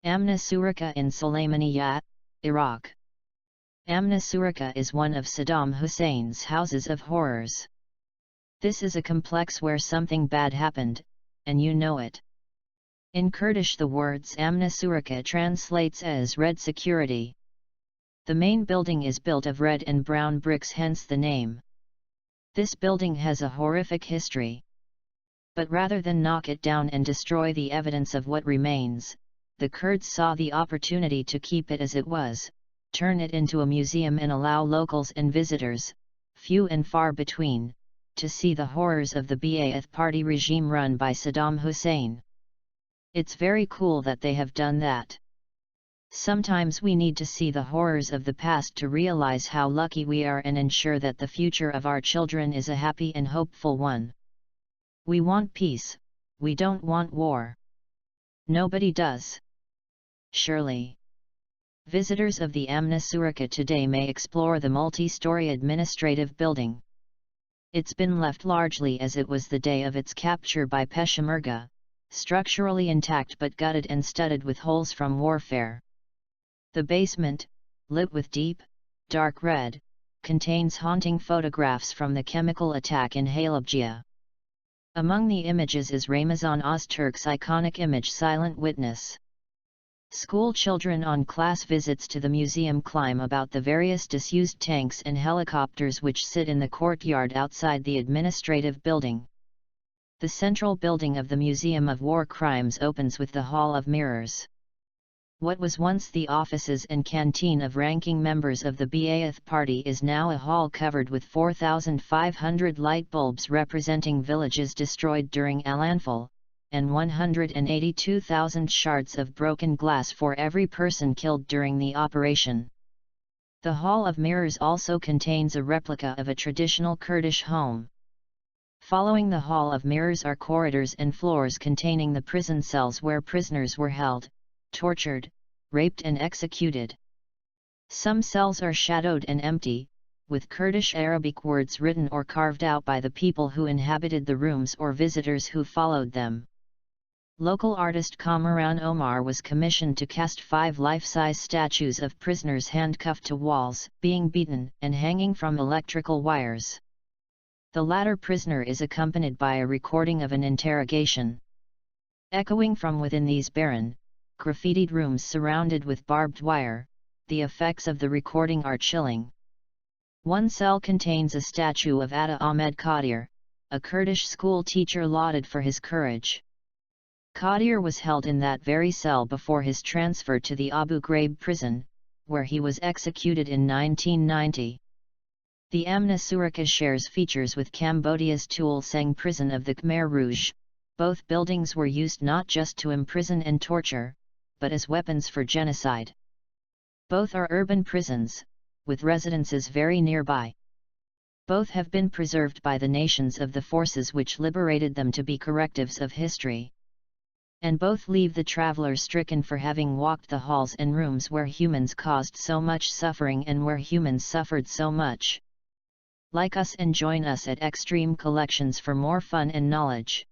Amna Suraka in Sulaymaniyah, Iraq. Amna Suraka is one of Saddam Hussein's houses of horrors. This is a complex where something bad happened, and you know it. In Kurdish the words Amna Suraka translates as red security. The main building is built of red and brown bricks, hence the name. This building has a horrific history. But rather than knock it down and destroy the evidence of what remains, the Kurds saw the opportunity to keep it as it was, turn it into a museum and allow locals and visitors, few and far between, to see the horrors of the Ba'ath Party regime run by Saddam Hussein. It's very cool that they have done that. Sometimes we need to see the horrors of the past to realize how lucky we are and ensure that the future of our children is a happy and hopeful one. We want peace, we don't want war. Nobody does. Surely. Visitors of the Amna Suraka today may explore the multi-story administrative building. It's been left largely as it was the day of its capture by Peshmerga, structurally intact but gutted and studded with holes from warfare. The basement, lit with deep, dark red, contains haunting photographs from the chemical attack in Halabja. Among the images is Ramazan Öztürk's iconic image Silent Witness. School children on class visits to the museum climb about the various disused tanks and helicopters which sit in the courtyard outside the administrative building. The central building of the Museum of War Crimes opens with the Hall of Mirrors. What was once the offices and canteen of ranking members of the Ba'ath Party is now a hall covered with 4,500 light bulbs representing villages destroyed during Al-Anfal, and 182,000 shards of broken glass for every person killed during the operation. The Hall of Mirrors also contains a replica of a traditional Kurdish home. Following the Hall of Mirrors are corridors and floors containing the prison cells where prisoners were held, tortured, raped and executed. Some cells are shadowed and empty, with Kurdish Arabic words written or carved out by the people who inhabited the rooms or visitors who followed them. Local artist Kamran Omar was commissioned to cast 5 life-size statues of prisoners handcuffed to walls, being beaten and hanging from electrical wires. The latter prisoner is accompanied by a recording of an interrogation. Echoing from within these barren, graffitied rooms surrounded with barbed wire, the effects of the recording are chilling. One cell contains a statue of Atta Ahmed Qadir, a Kurdish school teacher lauded for his courage. Qadir was held in that very cell before his transfer to the Abu Ghraib prison, where he was executed in 1990. The Amna Suraka shares features with Cambodia's Tuol Seng prison of the Khmer Rouge. Both buildings were used not just to imprison and torture, but as weapons for genocide. Both are urban prisons, with residences very nearby. Both have been preserved by the nations of the forces which liberated them to be correctives of history. And both leave the traveler stricken for having walked the halls and rooms where humans caused so much suffering and where humans suffered so much. Like us and join us at Extreme Collections for more fun and knowledge.